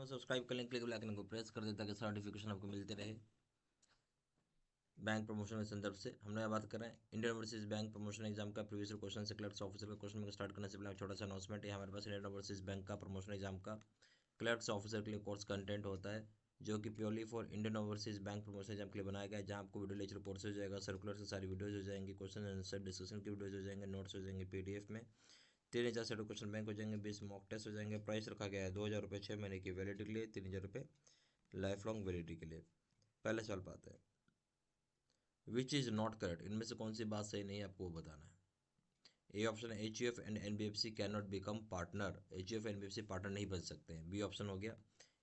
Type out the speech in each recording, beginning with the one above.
Subscribe कर लें, click bell icon को प्रेस कर दें ताकि सारा नोटिफिकेशन आपको मिलते रहे। बैंक प्रमोशन के संदर्भ से हम लोग बात कर रहे हैं Indian overseas bank promotion exam का प्रीवियस क्वेश्चन से क्लर्क्स ऑफिसर का क्वेश्चन में स्टार्ट करने से पहले छोटा सा अनाउंसमेंट है। हमारे पास इंडियन ओवरसीज बैंक का प्रमोशन एग्जाम का क्लर्क्स ऑफिसर के लिए कोर्स कंटेंट होता है जो कि purely for Indian overseas bank promotion exam के लिए बनाया गया है, जहाँ आपको वीडियो लेक्चर कोर्स हो जाएगा, सर्कुलर से सारी वीडियोज हो जाएंगी, क्वेश्चन आंसर डिस्कशन की वीडियोज हो जाएंगे, नोट्स हो जाएंगे पीडीएफ में, 3000 सेट क्वेश्चन बैंक हो जाएंगे, 20 मॉक टेस्ट हो जाएंगे। प्राइस रखा गया है 2000 रुपये 6 महीने की वैलिडिटी के लिए, 3000 रुपये लाइफ लॉन्ग वैलिडिटी के लिए। पहले सवाल पाते हैं, विच इज़ नॉट करेक्ट, इनमें से कौन सी बात सही नहीं है आपको वो बताना है। ए ऑप्शन है H U F and NBFC can not become partner, H U F NBFC partner नहीं बन सकते हैं। बी ऑप्शन हो गया,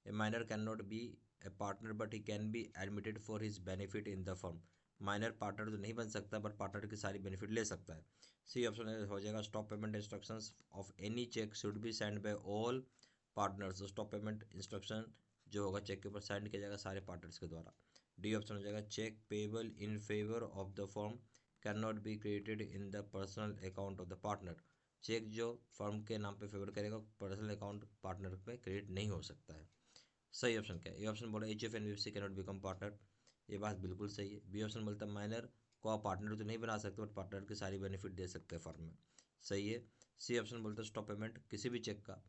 ए minor can not be a partner but he can be admitted for his benefit in the firm, minor partner तो नहीं बन सकता बट पार्टनर की सारी बेनिफिट ले सकता है। सी ऑप्शन हो जाएगा, stop payment instructions of any cheque should be signed by all partners, तो स्टॉप पेमेंट इंस्ट्रक्शन जो होगा चेक के ऊपर साइन किया जाएगा सारे पार्टनर्स के द्वारा। डी ऑप्शन हो जाएगा, cheque payable in favour of the firm can not be created in the personal account of the partner, cheque जो फर्म के नाम पे फेवर करेगा पर्सनल अकाउंट पार्टनर पे क्रिएट नहीं हो सकता है। सही ऑप्शन क्या है? ए ऑप्शन बोला H F N B F C can not become partner, ये बात बिल्कुल सही है। बी ऑप्शन बोलता है माइनर को आप पार्टनर तो नहीं बना सकते बट पार्टनर की सारी बेनिफिट दे सकते हैं फर्म में, सही है। सी ऑप्शन बोलता है स्टॉप पेमेंट किसी भी चेक का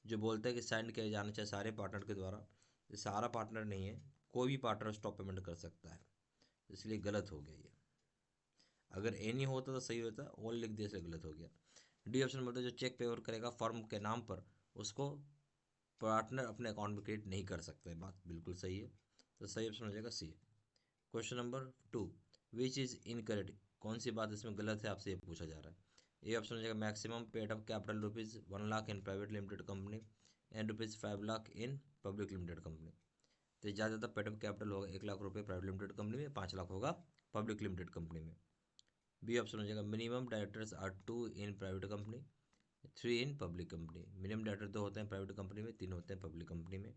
जो बोलता है कि साइन किया जाना चाहिए सारे पार्टनर के द्वारा, सारा पार्टनर नहीं है, कोई भी पार्टनर स्टॉप पेमेंट कर सकता है, इसलिए गलत हो गया ये। अगर ए नहीं होता तो सही होता, ऑल लिख दिया से गलत हो गया। डी ऑप्शन बोलते जो चेक पेवर करेगा फर्म के नाम पर उसको पार्टनर अपने अकाउंट में क्रिएट नहीं कर सकते, बात बिल्कुल सही है, तो सही ऑप्शन हो जाएगा C. Question number 2, which is incorrect, कौन सी बात इसमें गलत है आपसे ये पूछा जा रहा है। ए ऑप्शन हो जाएगा, maximum paid up capital ₹1,00,000 in private limited company and ₹5,00,000 in public limited company, तो ज़्यादा पेड अप कैपिटल होगा 1,00,000 रुपये प्राइवेट लिमिटेड कंपनी में, 5,00,000 होगा पब्लिक लिमिटेड कंपनी में। बी ऑप्शन हो जाएगा, minimum directors are 2 in private company 3 in public company, minimum director 2 होते हैं प्राइवेट कंपनी में, 3 होते हैं पब्लिक कंपनी में।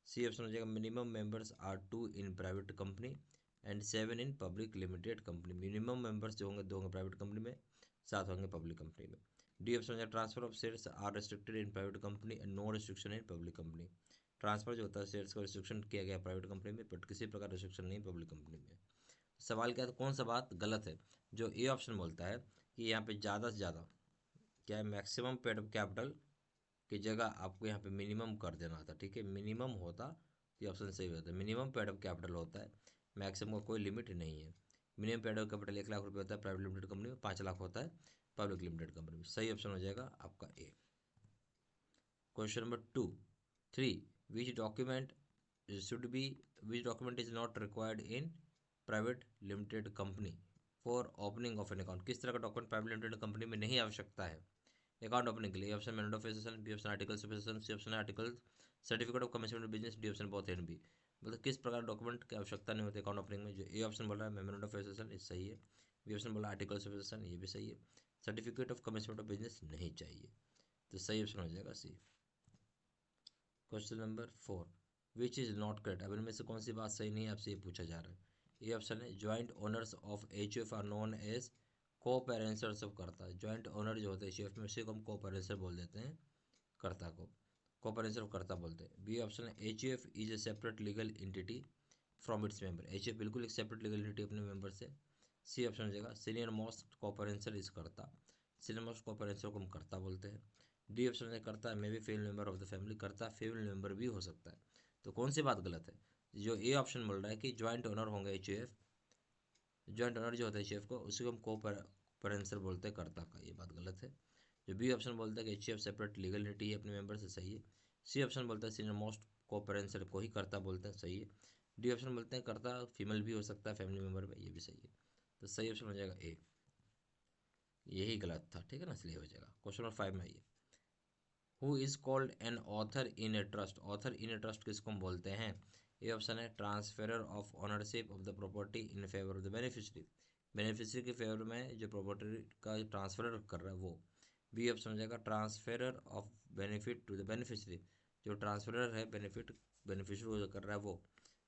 सी ऑप्शन हो जाएगा, minimum members are 2 in private company and 7 in public limited company, minimum members जो होंगे 2 होंगे प्राइवेट कंपनी में, 7 होंगे पब्लिक कंपनी में। डी ऑप्शन हो जाएगा, transfer of shares are restricted in private company and no restriction in public company, transfer जो होता है शेयर्स को रिस्ट्रिक्शन किया गया प्राइवेट कंपनी में बट किसी प्रकार रिस्ट्रिक्शन नहीं पब्लिक कंपनी में। सवाल क्या है, तो कौन सा बात गलत है? जो ए ऑप्शन बोलता है कि यहाँ पे ज़्यादा से ज़्यादा क्या है, मैक्सिमम पेड अप कैपिटल की जगह आपको यहाँ पे मिनिमम कर देना था, ठीक है, मिनिमम होता तो ऑप्शन सही होता है, मिनिमम पेड अप कैपिटल होता है, मैक्सिमम का कोई लिमिट नहीं है। मिनिमम पेड अप कैपिटल 1,00,000 रुपये होता है प्राइवेट लिमिटेड कंपनी में, 5,00,000 होता है पब्लिक लिमिटेड कंपनी में, सही ऑप्शन हो जाएगा आपका A. Question number 3, which document should be, which document is not required in private limited company for opening of an account, किस तरह का डॉक्यूमेंट प्राइवेट लिमिटेड कंपनी में नहीं आवश्यकता है अकाउंट ओपनिंग के लिए? Option memorandum of association, B option articles of association, C option article certificate of commitment business, D option both and B, मतलब किस प्रकार डॉक्यूमेंट की आवश्यकता नहीं होती अकाउंट ओपनिंग में। जो ए ऑप्शन बोल रहा है मेमोरेंडम ऑफ एसोसिएशन, ये सही है। बी ऑप्शन बोला आर्टिकल्स ऑफ एसोसिएशन, ये भी सही है। Certificate of commitment of business नहीं चाहिए, तो सही ऑप्शन हो जाएगा C. Question number 4, which is not correct, अब इनमें से कौन सी बात सही नहीं है आपसे ये पूछा जा रहा है। ये ऑप्शन है, joint owners of H F are known as coparceners of karta, joint owner जो होते हैं एच एफ में उसी को हम को पेरेंसर बोल देते हैं, कर्ता को को पेरेंसर ऑफ कर्ता बोलते हैं। बी ऑप्शन है, H F is a separate legal entity from its member, H F बिल्कुल एक सेपरेट लीगल एंटिटी अपने मेंबर से। सी ऑप्शन हो जाएगा, सीनियर मोस्ट को पेरेंसर इज कर्ता, सीनियर मोस्ट को पेरेंसर को हम कर्ता बोलते हैं। डी ऑप्शन में करता है may be female member of the family, करता फीमेल मेंबर भी हो सकता है, तो कौन सी बात गलत है? जो ए ऑप्शन बोल रहा है कि ज्वाइंट ओनर होंगे एच एफ, ज्वाइंट ओनर जो होता है एच एफ को उसी को हम को पेरेंसर बोलते हैं कर्ता का, ये बात गलत है। जो बी ऑप्शन बोलता है कि H F separate legal entity है अपने मेंबर से, सही है। सी ऑप्शन बोलता है सीनियर मोस्ट को पेरेंसर को ही कर्ता बोलते हैं, सही है। डी ऑप्शन बोलते हैं कर्ता फीमेल भी हो सकता है फैमिली मेंबर में, ये भी सही है, तो सही ऑप्शन हो जाएगा ए, यही गलत था, ठीक है ना, इसलिए हो जाएगा। क्वेश्चन नंबर 5 में आइए, who is called an author in a trust, author in a trust किसको हम बोलते हैं? ये ऑप्शन है, transferor of ownership of the property in favour of the beneficiary, beneficiary के फेवर में जो प्रॉपर्टी का ट्रांसफर कर रहा है वो। बी ऑप्शन हो जाएगा, transferor of benefit to the beneficiary, जो ट्रांसफरर है बेनिफिट बेनिफिशरी को जो कर रहा है वो।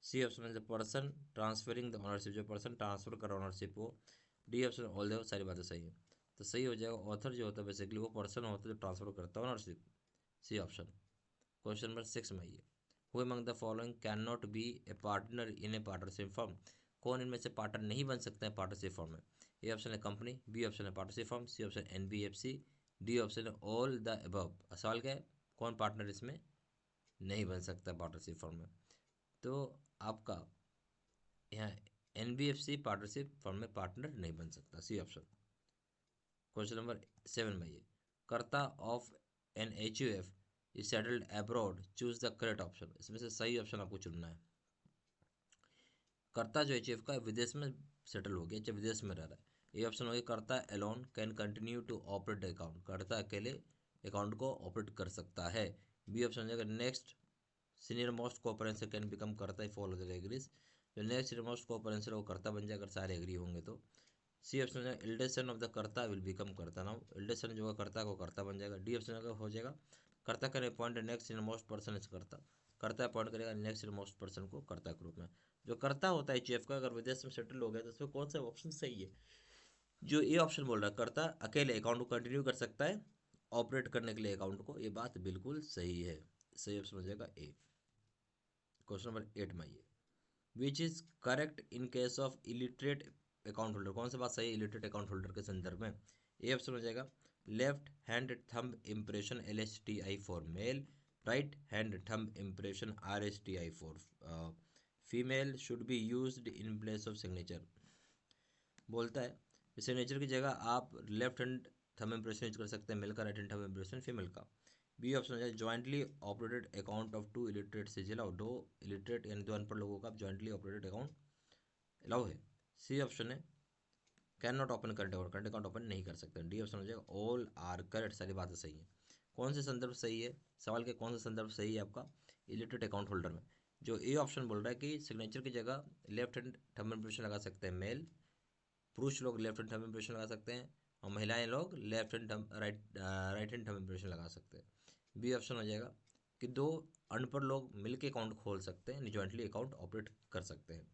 सी ऑप्शन है, the person transferring the ownership, जो पर्सन ट्रांसफर कर रहा है ऑनरशिप वो। डी ऑप्शन ऑल दो सारी बातें सही है, तो सही हो जाएगा, ऑथर जो होता है बेसिकली वो पर्सन होता है जो ट्रांसफर करता है ownership, C option. Question number 6 में आइए, who among the following can not be a partner in a partnership firm, कौन इनमें से पार्टनर नहीं बन सकता है पार्टनरशिप फॉर्म में? ए ऑप्शन है कंपनी, बी ऑप्शन है partnership firm, C option NBFC, D option है ऑल द अबव। सवाल क्या है, कौन पार्टनर इसमें नहीं बन सकता पार्टनरशिप फॉर्म में? तो आपका यहाँ एनबीएफसी पार्टनरशिप फॉर्म में पार्टनर नहीं बन सकता, सी ऑप्शन। क्वेश्चन नंबर 7 में ये karta of an H U F is settled abroad, choose the correct option. इसमें से सही ऑप्शन आपको चुनना है। कर्ता जो एच एफ का विदेश में सेटल हो गया, चाहे विदेश में रह रहा है। ये ऑप्शन हो गया karta alone can continue to operate account, karta अकेले अकाउंट को ऑपरेट कर सकता है। बी ऑप्शन हो जाएगा next senior most coparcener can become karta if all other agrees, जो नेक्स्ट सीनियर मोस्ट कोऑपरेंसर वो कर्ता बन जाए अगर सारे एग्री होंगे तो। सी ऑप्शन है eldest son of the karta will become karta, now eldest son जो है कर्ता को कर्ता बन जाएगा। डी ऑप्शन हो जाएगा karta can appoint next senior most person is karta, karta appoint करेगा नेक्स्ट सीनियर मोस्ट पर्सन को कर्ता के रूप में। जो कर्ता होता है चीफ का अगर विदेश में सेटल हो गया तो उसमें कौन सा ऑप्शन सही है? जो ये ऑप्शन बोल रहा है कर्ता अकेले अकाउंट को कंटिन्यू कर सकता है ऑपरेट करने के लिए अकाउंट को, ये बात बिल्कुल सही है। सही ऑप्शन हो जाएगा ए। क्वेश्चन नंबर 8 में ये which is correct in case of illiterate account holder, कौन सा बात सही है इलिटरेट अकाउंट होल्डर के संदर्भ में? ए ऑप्शन हो जाएगा left hand thumb impression LHTI for male, right hand thumb impression RSTI for female should be used in place of signature. बोलता है सिग्नेचर की जगह आप left hand thumb impression use कर सकते हैं मेल का, right hand thumb impression female का। बी ऑप्शन हो जाए jointly operated account of 2 illiterate से अलाउ, 2 इलिटरेट यानी 2 अनपढ़ लोगों का जॉइंटली ऑपरेटेड अकाउंट अलाउ है। सी ऑप्शन है can not open current account open नहीं कर सकते। डी ऑप्शन हो जाएगा ऑल आर करेक्ट, सारी बातें सही है। कौन से संदर्भ सही है, सवाल के कौन सा संदर्भ सही है आपका इलिटरेट अकाउंट होल्डर में? जो ए ऑप्शन बोल रहा है कि सिग्नेचर की जगह लेफ्ट हैंड थंब इम्प्रेशन लगा सकते हैं मेल, पुरुष लोग लेफ्ट हैंड थंब इम्प्रेशन लगा सकते हैं और महिलाएं लोग left hand right hand thumb impression लगा सकते हैं। बी ऑप्शन हो जाएगा कि 2 अनपढ़ लोग मिलकर अकाउंट खोल सकते हैं, जॉइंटली अकाउंट ऑपरेट कर सकते हैं।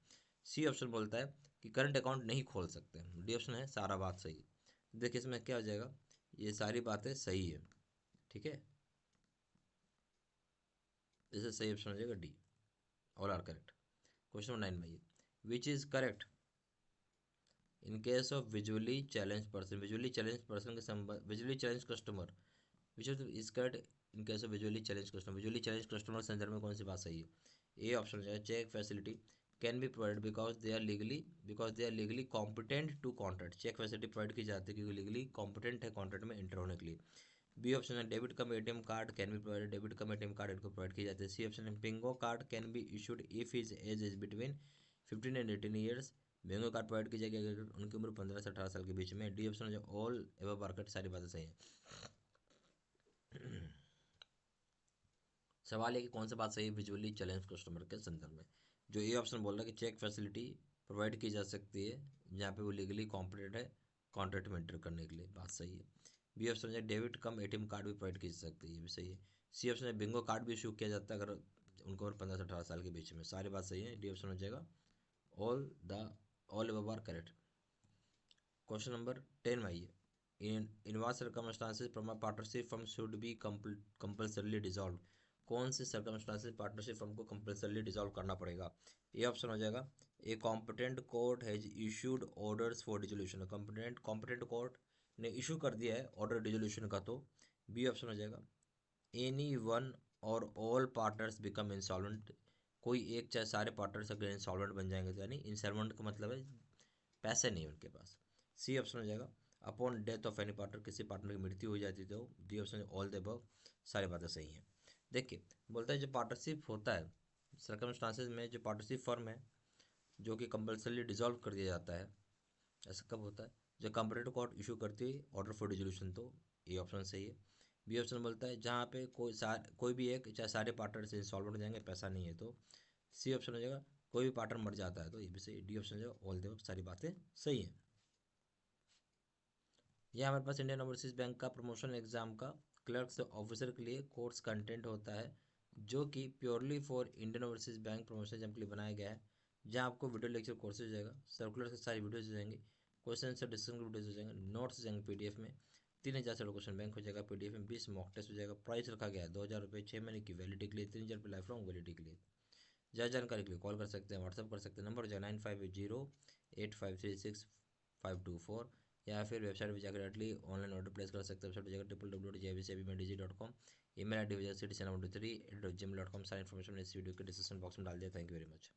सी ऑप्शन बोलता है कि करंट अकाउंट नहीं खोल सकते। डी ऑप्शन है सारा बात सही। देखिए इसमें क्या हो जाएगा, ये सारी बातें सही है, ठीक है, जैसे सही ऑप्शन हो जाएगा D, all are correct. Question number 9 में ये which is correct in case of visually challenge person, visually challenge person के संबंध, visually challenge customer which is correct in case of visually challenge customer, visually challenge customer संदर्भ में कौन सी बात सही है? ए ऑप्शन हो जाएगा cheque facility can be provide because they are legally competent to contract, cheque facility provide की जाती है क्योंकि लीगली कॉम्पिटेंट है कॉन्ट्रैक्ट में एंटर होने के लिए। बी ऑप्शन है debit cum ATM card can be provided, debit cum ATM card इनको प्रोवाइड की जाती है। सी ऑप्शन है bingo card can be issued if his age is between 15 and 18 years, bingo card provide की जाएगी अगर उनकी उम्र 15 से 18 साल के बीच में। डी ऑप्शन है ऑल एबव मार्केट, सारी बातें सही है। सवाल है कि कौन सा बात सही है विजुअली चैलेंज कस्टमर के संदर्भ में? जो ये ऑप्शन बोल रहा है कि चेक फैसिलिटी प्रोवाइड की जा सकती है जहाँ पे वो लीगली कॉम्पिटेंट है कॉन्ट्रैक्ट में एंटर करने के लिए, बात सही है। बी ऑप्शन है डेबिट कम एटीएम कार्ड भी प्रोवाइड की जा सकती है, ये भी सही है। सी ऑप्शन है बिंगो कार्ड भी इशू किया जाता है अगर उनको 15 से 18 साल के बीच में, सारी बात सही है। डी ऑप्शन हो जाएगा all above are correct. Question number 10 में आइए in what circumstances partnership firm should be compulsorily dissolve, कौन से सर्कमस्टांसेस पार्टनरशिप फर्म को कंपल्सरीली डिसॉल्व करना पड़ेगा? ये ऑप्शन हो जाएगा A competent court has issued orders for dissolution, competent court ने इशू कर दिया है ऑर्डर डिसोल्यूशन का तो। बी ऑप्शन हो जाएगा एनी वन और ऑल पार्टनर्स बिकम इंसॉल्वेंट, कोई एक चाहे सारे पार्टनर्स अगर इंसॉल्वेंट बन जाएंगे तो, यानी इंसॉल्वेंट का मतलब है पैसे नहीं उनके पास। सी ऑप्शन हो जाएगा upon death of any partner, किसी पार्टनर की मृत्यु हो जाती तो। D option all the above, सारी बातें सही हैं। देखिए बोलता है जो पार्टनरशिप होता है सर्कमस्टांसेस में, जो पार्टनरशिप फर्म है जो कि कंपल्सरी डिसॉल्व कर दिया जाता है, ऐसा कब होता है? जब कंपटीट कोर्ट इशू करती है ऑर्डर फॉर डिसोल्यूशन, तो ये ऑप्शन सही है। बी ऑप्शन बोलता है जहाँ पे कोई भी एक चाहे सारे पार्टनर से इंसॉल्वेंट हो जाएंगे पैसा नहीं है तो। सी ऑप्शन हो जाएगा कोई भी पार्टनर मर जाता है तो, ये भी सही। डी ऑप्शन हो जाएगा ऑल द, सारी बातें सही हैं। यह हमारे पास इंडियन ओवरसीज बैंक का प्रमोशन एग्जाम का क्लर्क्स ऑफिसर के लिए कोर्स कंटेंट होता है जो कि purely for Indian overseas bank promotion exam के लिए बनाया गया है, जहां आपको वीडियो लेक्चर कोर्सेज हो जाएगा, सर्कुलर से सारी वीडियोज हो जाएंगी, क्वेश्चन आंसर डिस्कशन वीडियोज हो जाएंगे, नोट्स हो जाएंगे PDF में, 3,000 से क्वेश्चन बैंक हो जाएगा, PDF में 20 मॉक टेस्ट हो जाएगा। प्राइस रखा गया है 2,000 रुपये 6 महीने की वैलिडिटी के लिए, 3,000 रुपये लाइफ लॉन्ग वैलिडिटी के लिए। ज़्यादा जानकारी के लिए कॉल कर सकते हैं, व्हाट्सअप कर सकते हैं। नंबर हो जाएगा 95808536 524, या फिर वेबसाइट पर जाकर डायरेक्टली ऑनलाइन ऑर्डर प्लेस कर सकते हैं। वेबसाइट पर जाकर www.jbcabmedg.com। email ID हो जाएगा citizen123@gmail.com। सारी इन्फॉर्मेशन इस वीडियो के डिस्क्रिप्शन बॉक्स में डाल दिया। Thank you very much.